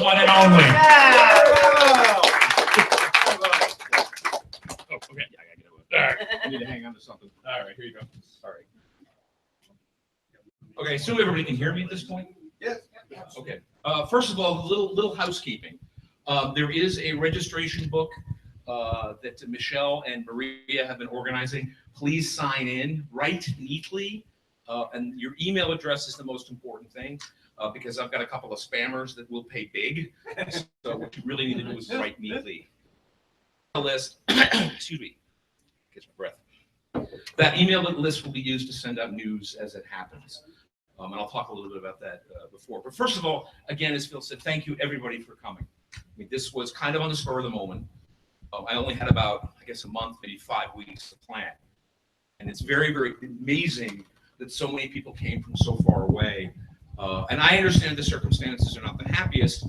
one and only. Oh, okay. Yeah, I gotta get it. All right. I need to hang on to something. All right, here you go. All right. Okay, assume everybody can hear me at this point? Yes. Okay. First of all, little housekeeping. There is a registration book that Michelle and Maria have been organizing. Please sign in, write neatly, and your email address is the most important thing because I've got a couple of spammers that will pay big. So what you really need to do is write neatly. List, excuse me, catch my breath. That email list will be used to send out news as it happens. And I'll talk a little bit about that before. But first of all, again, as Phil said, thank you everybody for coming. I mean, this was kind of on the spur of the moment. I only had about, I guess, a month, maybe 5 weeks to plan. And it's very, very amazing that so many people came from so far away. And I understand the circumstances are not the happiest,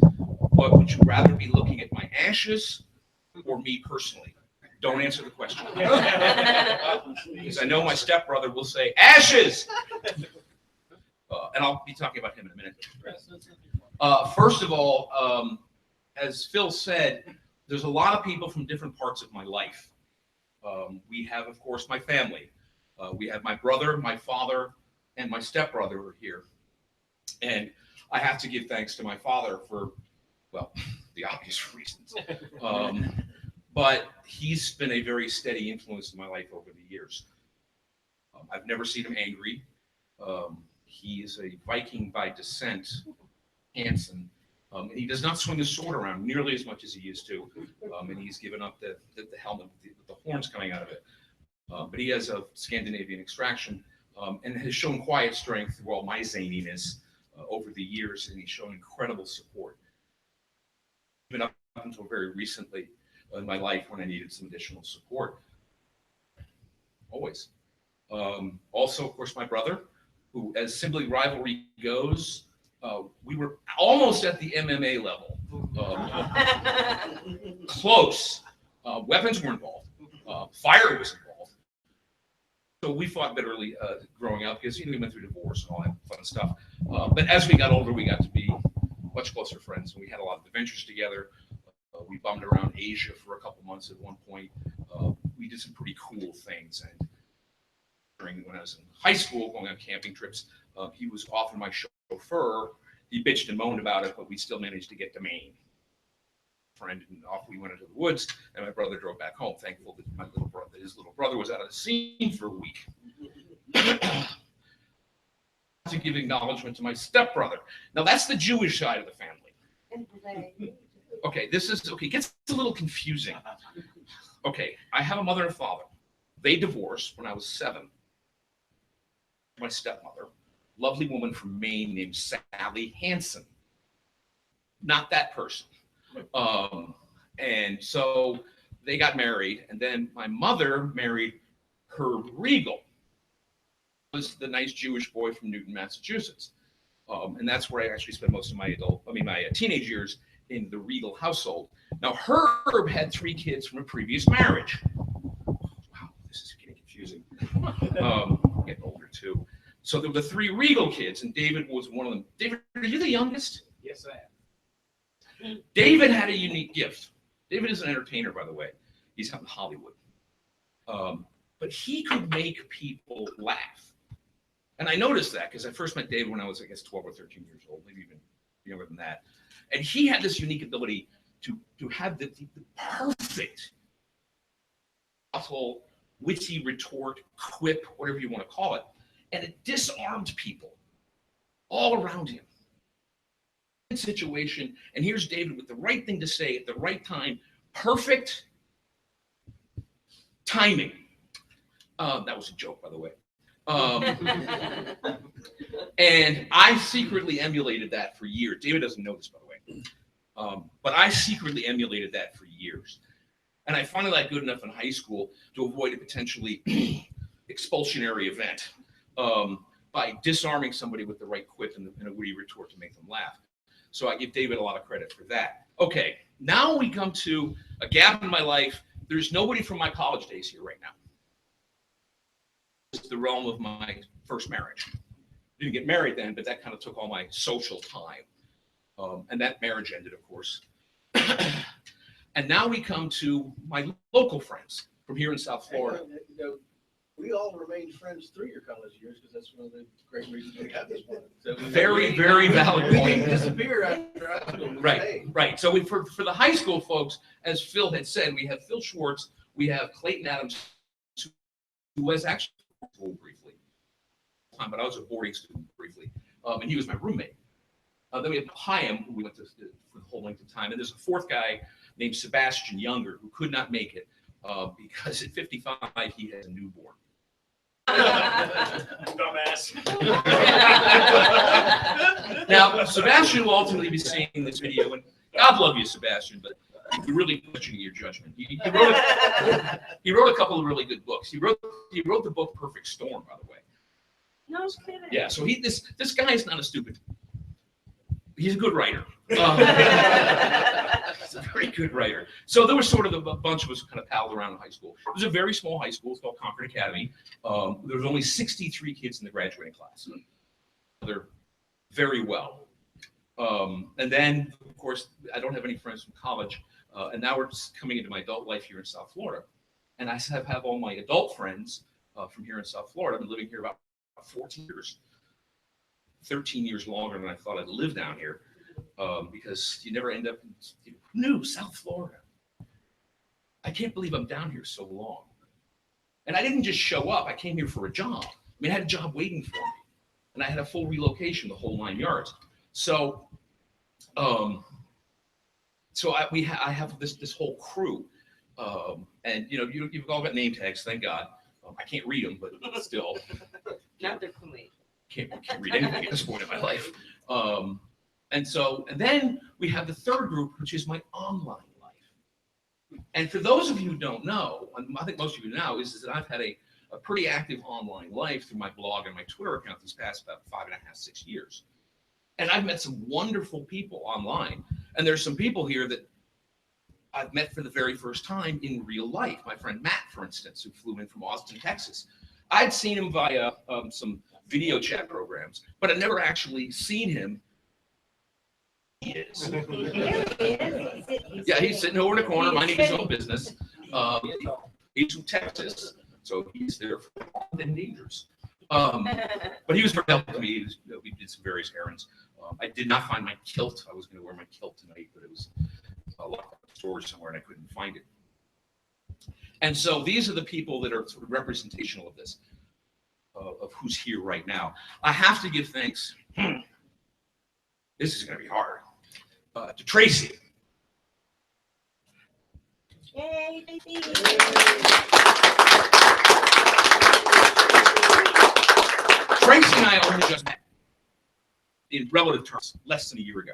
but would you rather be looking at my ashes or me personally? Don't answer the question. Because I know my stepbrother will say, ashes! And I'll be talking about him in a minute. First of all, as Phil said, there's a lot of people from different parts of my life. We have, of course, my family. We have my brother, my father, and my stepbrother are here. And I have to give thanks to my father for, well, the obvious reasons. But he's been a very steady influence in my life over the years. I've never seen him angry. He is a Viking by descent, Hansen. And he does not swing his sword around nearly as much as he used to. And he's given up the helmet with the horns coming out of it. But he has a Scandinavian extraction and has shown quiet strength through all my zaniness over the years. And he's shown incredible support. Even up until very recently in my life when I needed some additional support. Always. Also, of course, my brother, who, as sibling rivalry goes, we were almost at the MMA level. Close. Weapons were involved. Fire was involved. So we fought bitterly growing up because we went through divorce and all that fun stuff. But as we got older, we got to be much closer friends, and we had a lot of adventures together. We bummed around Asia for a couple months at one point. We did some pretty cool things. And when I was in high school, going on camping trips, he was often my chauffeur. He bitched and moaned about it, but we still managed to get to Maine. Friend, and off we went into the woods, and my brother drove back home. Thankful that his little brother was out of the scene for a week. To give acknowledgement to my stepbrother. Now that's the Jewish side of the family. Okay, gets a little confusing. Okay, I have a mother and father. They divorced when I was 7. My stepmother, lovely woman from Maine named Sally Hansen. Not that person. And so they got married, and then my mother married Herb Regal. He was the nice Jewish boy from Newton, Massachusetts. And that's where I actually spent most of my teenage years in the Regal household. Now, Herb had 3 kids from a previous marriage. Wow, this is getting confusing. I'm getting older too. So there were the 3 Regal kids, and David was one of them. David, are you the youngest? Yes, I am. David had a unique gift. David is an entertainer, by the way. He's out in Hollywood. But he could make people laugh. And I noticed that because I first met David when I was, I guess, 12 or 13 years old, maybe even younger than that. And he had this unique ability to have the perfect, awful, witty retort, quip, whatever you want to call it. And it disarmed people all around him. Situation, and here's David with the right thing to say at the right time. Perfect timing. That was a joke, by the way. And I secretly emulated that for years. David doesn't know this, by the way. But I secretly emulated that for years. And I finally got good enough in high school to avoid a potentially expulsionary event by disarming somebody with the right quip and a witty retort to make them laugh. So I give David a lot of credit for that. Okay, now we come to a gap in my life. There's nobody from my college days here right now. It's the realm of my first marriage. Didn't get married then, but that kind of took all my social time. And that marriage ended, of course. And now we come to my local friends from here in South Florida. We all remained friends through your college years because that's one of the great reasons we got this one. So Very, very valid we point. didn't disappear after high school. We Right, stayed. right. So for the high school folks, as Phil had said, we have Phil Schwartz, we have Clayton Adams, who was actually briefly, but I was a boarding student briefly, and he was my roommate. Then we have Chaim, who we went to for the whole length of time, and there's a fourth guy named Sebastian Younger who could not make it because at 55 he has a newborn. Dumbass. Now, Sebastian will ultimately be seeing this video, and God love you, Sebastian, but you're really questioning your judgment. He wrote a couple of really good books. He wrote the book Perfect Storm, by the way. No kidding. Yeah, so this guy is not a stupid. He's a good writer. He's a very good writer. So there was sort of a bunch of us kind of palled around in high school. It was a very small high school. It's called Concord Academy. There was only 63 kids in the graduating class. They're very well. And then, of course, I don't have any friends from college. And now we're just coming into my adult life here in South Florida. And I have all my adult friends from here in South Florida. I've been living here about 14 years. 13 years longer than I thought I'd live down here, because you never end up in who knew South Florida. I can't believe I'm down here so long. And I didn't just show up. I came here for a job. I mean, I had a job waiting for me, and I had a full relocation, the whole 9 yards. So, I have this whole crew, and you've all got name tags, thank God. I can't read them, but still. Not their police. Can't read anything at this point in my life. And then we have the third group, which is my online life. And for those of you who don't know, and I think most of you know, is that I've had a pretty active online life through my blog and my Twitter account these past about 5.5, 6 years. And I've met some wonderful people online. And there's some people here that I've met for the very first time in real life. My friend Matt, for instance, who flew in from Austin, Texas. I'd seen him via some video chat programs, but I'd never actually seen him. He is. There he is. Yeah, he's sitting over in the corner minding his own business. He's from Texas, so he's there for the dangers. But he was very helpful to me. We did some various errands. I did not find my kilt. I was going to wear my kilt tonight, but it was locked up in storage somewhere, and I couldn't find it. And so these are the people that are sort of representational of this. Of who's here right now. I have to give thanks. This is going to be hard. To Tracy. Yay, baby. Tracy and I only just met in relative terms less than a year ago.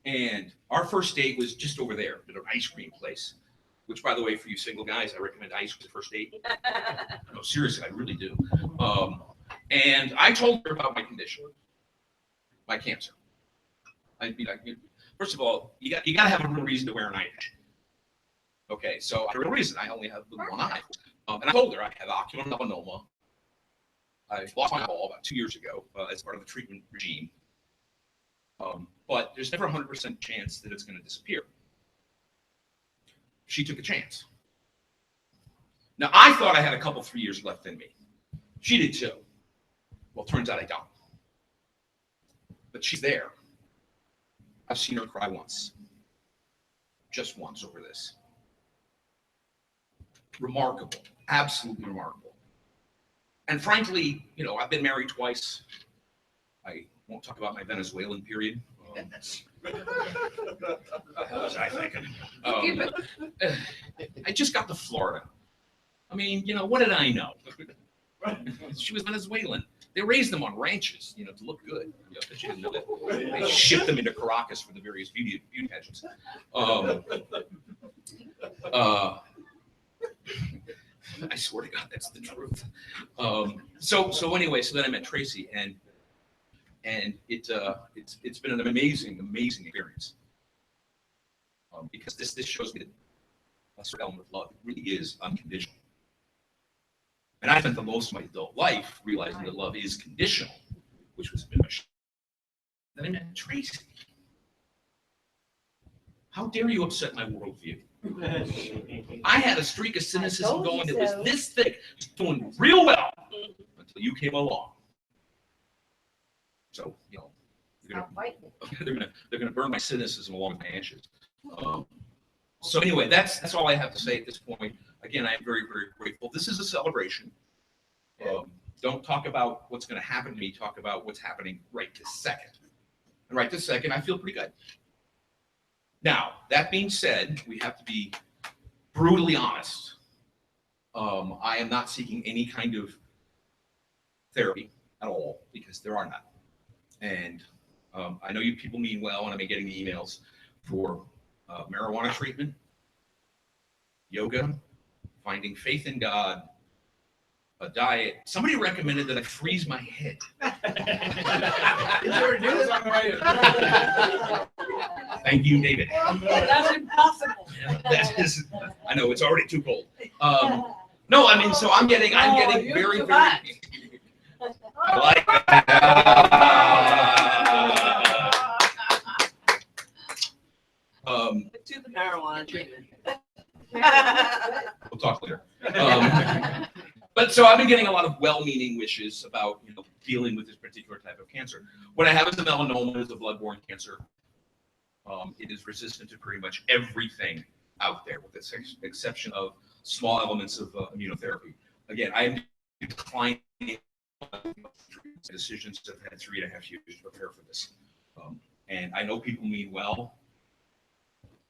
And our first date was just over there at an ice cream place, which, by the way, for you single guys, I recommend ice for the first date. No, seriously, I really do. And I told her about my condition, my cancer. First of all, you got to have a real reason to wear an eye patch. Okay, so a real reason. I only have one eye. And I told her I have ocular melanoma. I lost my eyeball about 2 years ago as part of the treatment regime. But there's never a 100% chance that it's going to disappear. She took a chance. Now, I thought I had a couple, 3 years left in me. She did too. Well, turns out I don't. But she's there. I've seen her cry once. Just once over this. Remarkable. Absolutely remarkable. And frankly, I've been married twice. I won't talk about my Venezuelan period. What was I thinking? I just got to Florida. I mean, what did I know? She was Venezuelan. They raised them on ranches, to look good. She didn't know that. They shipped them into Caracas for the various beauty pageants. I swear to God, that's the truth. So anyway, so then I met Tracy, and it's been an amazing experience. Because this shows me that a certain element of love really is unconditional. And I spent the most of my adult life realizing that love is conditional, which was a bit of a then I met Tracy. How dare you upset my worldview? I had a streak of cynicism told you going that was so. this thick, just doing real well until you came along. So, you know, Stop fighting. they're gonna burn my cynicism along with my ashes. So anyway, that's all I have to say at this point. Again, I am very, very grateful. This is a celebration. Don't talk about what's going to happen to me. Talk about what's happening right this second. And right this second, I feel pretty good. Now, that being said, we have to be brutally honest. I am not seeking any kind of therapy at all because there are none. And I know you people mean well, and I've been getting the emails for marijuana treatment, yoga, finding faith in God, a diet. Somebody recommended that I freeze my head. Thank you, David. That's impossible. That is, I know it's already too cold. No, I mean, so I'm getting you're very, too very. much. I like that. To the marijuana treatment. We'll talk later. But so I've been getting a lot of well-meaning wishes about, you know, dealing with this particular type of cancer. What I have is a melanoma, is a blood-borne cancer. It is resistant to pretty much everything out there, with the exception of small elements of immunotherapy. Again, I am declining decisions. I've had 3.5 years to prepare for this. And I know people mean well,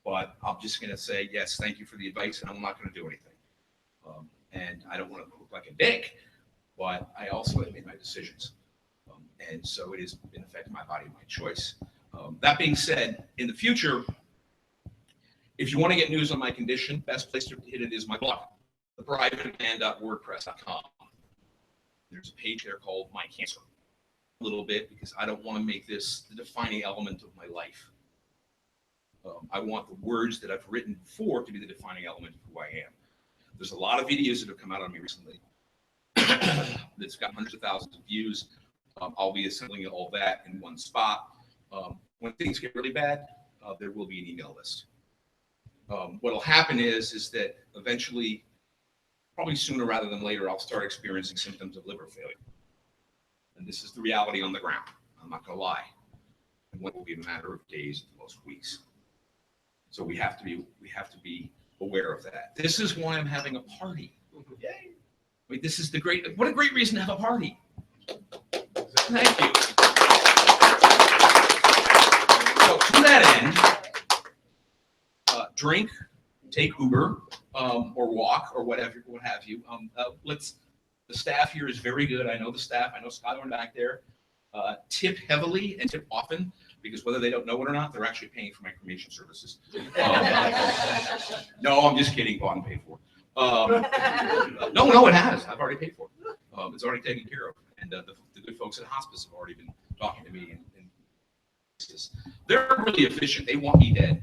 but I'm just going to say, yes, thank you for the advice, and I'm not going to do anything. And I don't want to look like a dick, but I also have made my decisions. And so it is, in effect, my body, my choice. That being said, in the future, if you want to get news on my condition, best place to hit it is my blog, theprivateman.wordpress.com. There's a page there called My Cancer. A little bit, because I don't want to make this the defining element of my life. I want the words that I've written before to be the defining element of who I am. There's a lot of videos that have come out on me recently that's got hundreds of thousands of views. I'll be assembling all that in one spot. When things get really bad, there will be an email list. What'll happen is that eventually, probably sooner rather than later, I'll start experiencing symptoms of liver failure. And this is the reality on the ground. I'm not gonna lie. And what will be a matter of days, at most weeks. So we have to be aware of that. This is why I'm having a party. Yay. I mean, this is what a great reason to have a party. Thank you. So to that end, drink, take Uber, or walk, or what have you. The staff here is very good. I know the staff. I know Skylar back there. Tip heavily and tip often, because whether they don't know it or not, they're actually paying for my cremation services. No, I'm just kidding. Bought and paid for. No, it has. I've already paid for it. It's already taken care of. And the good folks at hospice have already been talking to me. And they're really efficient. They want me dead.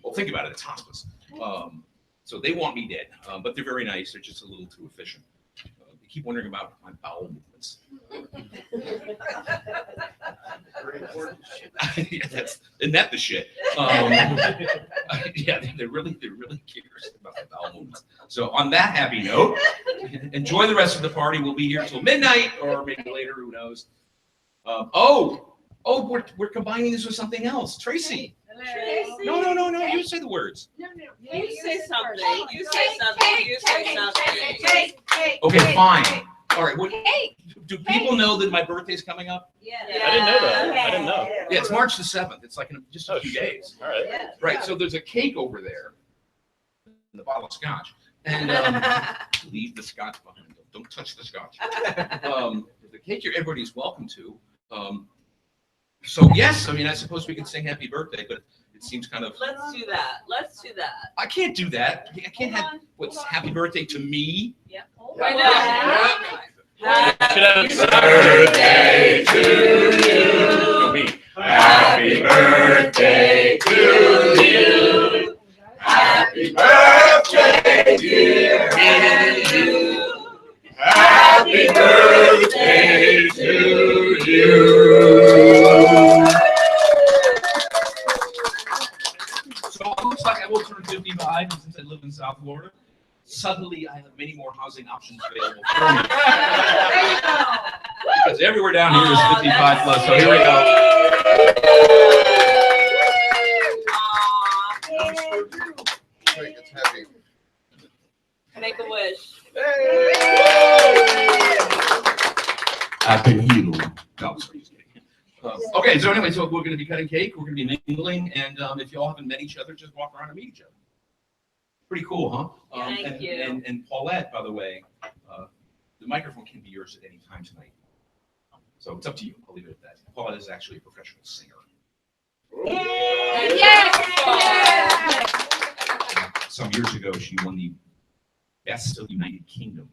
Well, think about it. It's hospice. So they want me dead. But they're very nice. They're just a little too efficient. They keep wondering about my bowel movements. Very important shit. Yeah, isn't that the shit? Yeah, they're really curious about the bowel movements. So on that happy note, enjoy the rest of the party. We'll be here till midnight or maybe later, who knows. We're combining this with something else. Tracy. No, you say the words. You say something. You say something. You say something. Okay, fine. All right. Do people know that my birthday's coming up? Yeah. I didn't know that. I didn't know. Yeah, it's March the 7th. It's like in just a few shit. days. All right. Right. So there's a cake over there, and a bottle of scotch, and leave the scotch behind. Don't touch the scotch. The cake here, everybody's welcome to. So yes, I mean, I suppose we could sing happy birthday, but it seems kind of. Let's do that. I can't do that. I can't have what's happy birthday to me. Yep. Right now. Happy birthday to you. No, me. Happy birthday to you. Happy birthday, dear Andrew. Happy birthday to you. 65, and since I live in South Florida, suddenly I have many more housing options available for me. There you go. Because everywhere down here is Aw, 55 plus, so here we go. Aw, Make it happy. make a wish. I've been healed. No, sorry, just kidding. Okay, so anyway, so we're going to be cutting cake, we're going to be mingling, and if you all haven't met each other, just walk around and meet each other. Pretty cool, huh? Thank and, you. And Paulette, by the way, the microphone can be yours at any time tonight. So it's up to you. I'll leave it at that. Paulette is actually a professional singer. Some years ago, she won the Best of the United Kingdom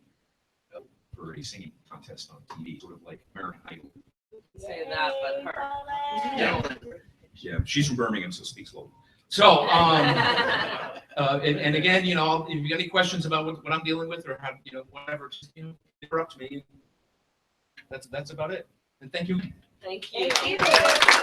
for a singing contest on TV, sort of like American Idol. Say that, but her. Yeah, she's from Birmingham, so speaks local. So, and again, you know, if you got any questions about what I'm dealing with or how, you know, whatever, just, you know, interrupt me. That's about it. And thank you. Thank you. Thank you.